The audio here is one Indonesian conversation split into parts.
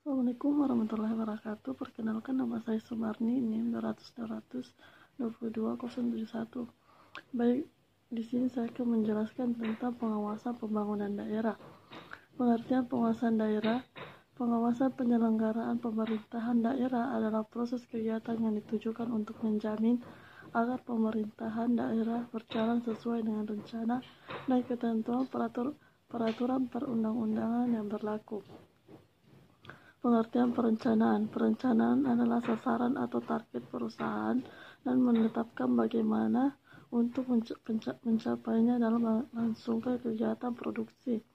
Assalamualaikum warahmatullahi wabarakatuh. Perkenalkan, nama saya Sumarni, NIM 200-222-071. Baik, di sini saya akan menjelaskan tentang pengawasan pembangunan daerah. Pengertian pengawasan daerah. Pengawasan penyelenggaraan pemerintahan daerah adalah proses kegiatan yang ditujukan untuk menjamin agar pemerintahan daerah berjalan sesuai dengan rencana dan ketentuan peraturan perundang-undangan yang berlaku. Pengertian perencanaan. Perencanaan adalah sasaran atau target perusahaan dan menetapkan bagaimana untuk mencapainya dalam melangsungkan kegiatan produksi.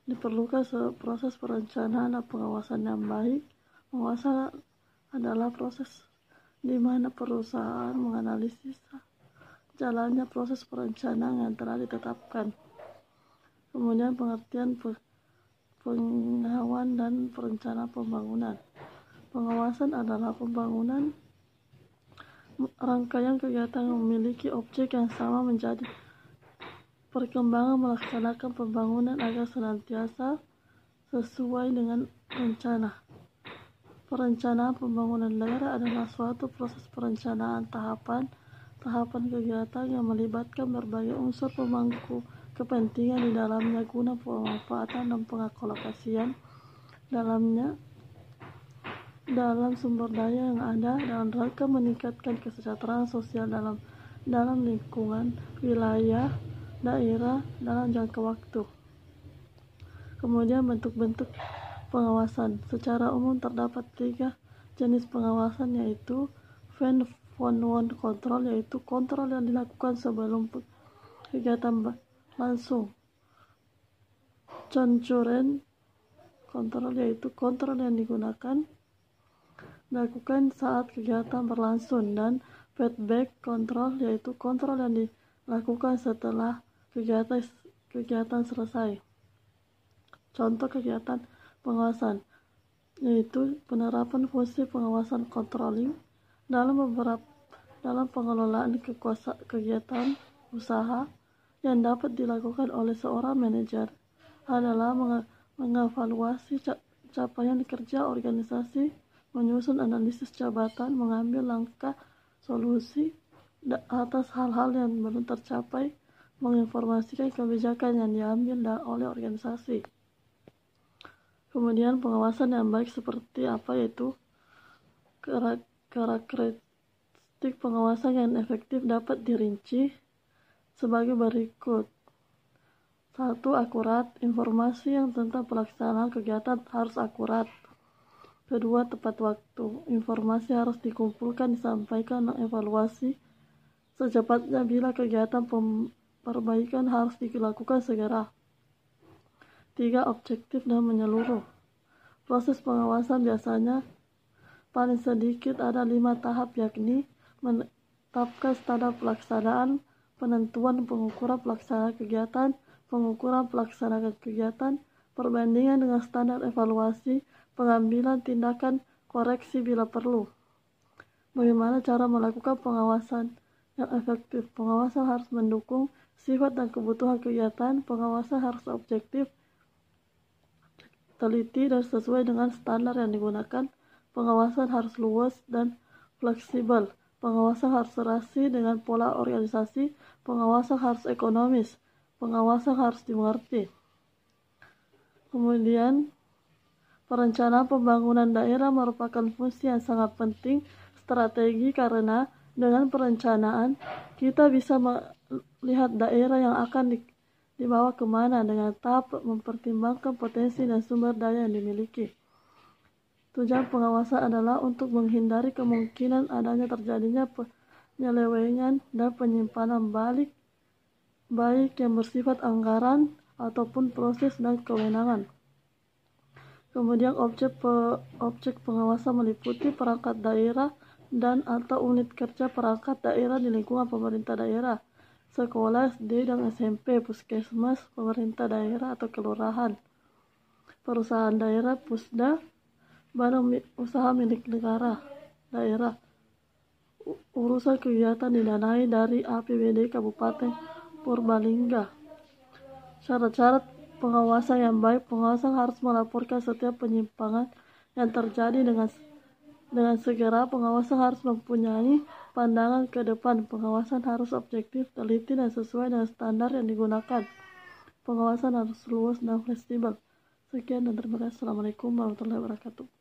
Diperlukan proses perencanaan dan pengawasan yang baik. Pengawasan adalah proses di mana perusahaan menganalisis jalannya proses perencanaan yang telah ditetapkan. Kemudian pengertian pengawasan dan perencanaan pembangunan. Pengawasan adalah pembangunan rangkaian kegiatan yang memiliki objek yang sama menjadi perkembangan melaksanakan pembangunan agar senantiasa sesuai dengan rencana. Perencanaan pembangunan daerah adalah suatu proses perencanaan tahapan kegiatan yang melibatkan berbagai unsur pemangku kepentingan di dalamnya guna pemanfaatan dan pengalokasian dalam sumber daya yang ada dalam rangka meningkatkan kesejahteraan sosial dalam lingkungan wilayah daerah dalam jangka waktu. Kemudian bentuk-bentuk pengawasan. Secara umum terdapat 3 jenis pengawasan, yaitu phone control, yaitu kontrol yang dilakukan sebelum kegiatan langsung. Concuren kontrol, yaitu kontrol yang dilakukan saat kegiatan berlangsung, dan feedback control, yaitu kontrol yang dilakukan setelah kegiatan selesai. Contoh kegiatan pengawasan yaitu penerapan fungsi pengawasan controlling dalam pengelolaan kegiatan usaha yang dapat dilakukan oleh seorang manajer adalah mengevaluasi capaian kerja organisasi, menyusun analisis jabatan, mengambil langkah solusi atas hal-hal yang belum tercapai, menginformasikan kebijakan yang diambil oleh organisasi. Kemudian pengawasan yang baik seperti apa, yaitu karakteristik pengawasan yang efektif dapat dirinci sebagai berikut. 1. Akurat. Informasi yang tentang pelaksanaan kegiatan harus akurat. 2. Tepat waktu. Informasi harus dikumpulkan, disampaikan, dan evaluasi secepatnya bila kegiatan perbaikan harus dilakukan segera. 3. Objektif dan menyeluruh. Proses pengawasan biasanya paling sedikit ada 5 tahap, yakni menetapkan standar pelaksanaan, penentuan pengukuran pelaksanaan kegiatan, pengukuran pelaksanaan kegiatan, perbandingan dengan standar evaluasi, pengambilan tindakan koreksi bila perlu. Bagaimana cara melakukan pengawasan yang efektif? Pengawasan harus mendukung sifat dan kebutuhan kegiatan. Pengawasan harus objektif, teliti, dan sesuai dengan standar yang digunakan. Pengawasan harus luas dan fleksibel. Pengawasan harus serasi dengan pola organisasi. Pengawasan harus ekonomis. Pengawasan harus dimengerti. Kemudian, perencanaan pembangunan daerah merupakan fungsi yang sangat penting strategi, karena dengan perencanaan kita bisa melihat daerah yang akan dibawa kemana dengan tahap mempertimbangkan potensi dan sumber daya yang dimiliki. Tujuan pengawasan adalah untuk menghindari kemungkinan adanya terjadinya penyelewengan dan penyimpanan baik yang bersifat anggaran ataupun proses dan kewenangan. Kemudian objek pengawasan meliputi perangkat daerah dan atau unit kerja perangkat daerah di lingkungan pemerintah daerah, sekolah SD dan SMP, puskesmas, pemerintah daerah atau kelurahan, perusahaan daerah, pusda, badan usaha milik negara, daerah. Urusan kegiatan didanai dari APBD Kabupaten Purbalingga. Syarat-syarat pengawasan yang baik. Pengawasan harus melaporkan setiap penyimpangan yang terjadi dengan segera. Pengawasan harus mempunyai pandangan ke depan. Pengawasan harus objektif, teliti, dan sesuai dengan standar yang digunakan. Pengawasan harus luas dan fleksibel. Sekian dan terima kasih. Assalamualaikum warahmatullahi wabarakatuh.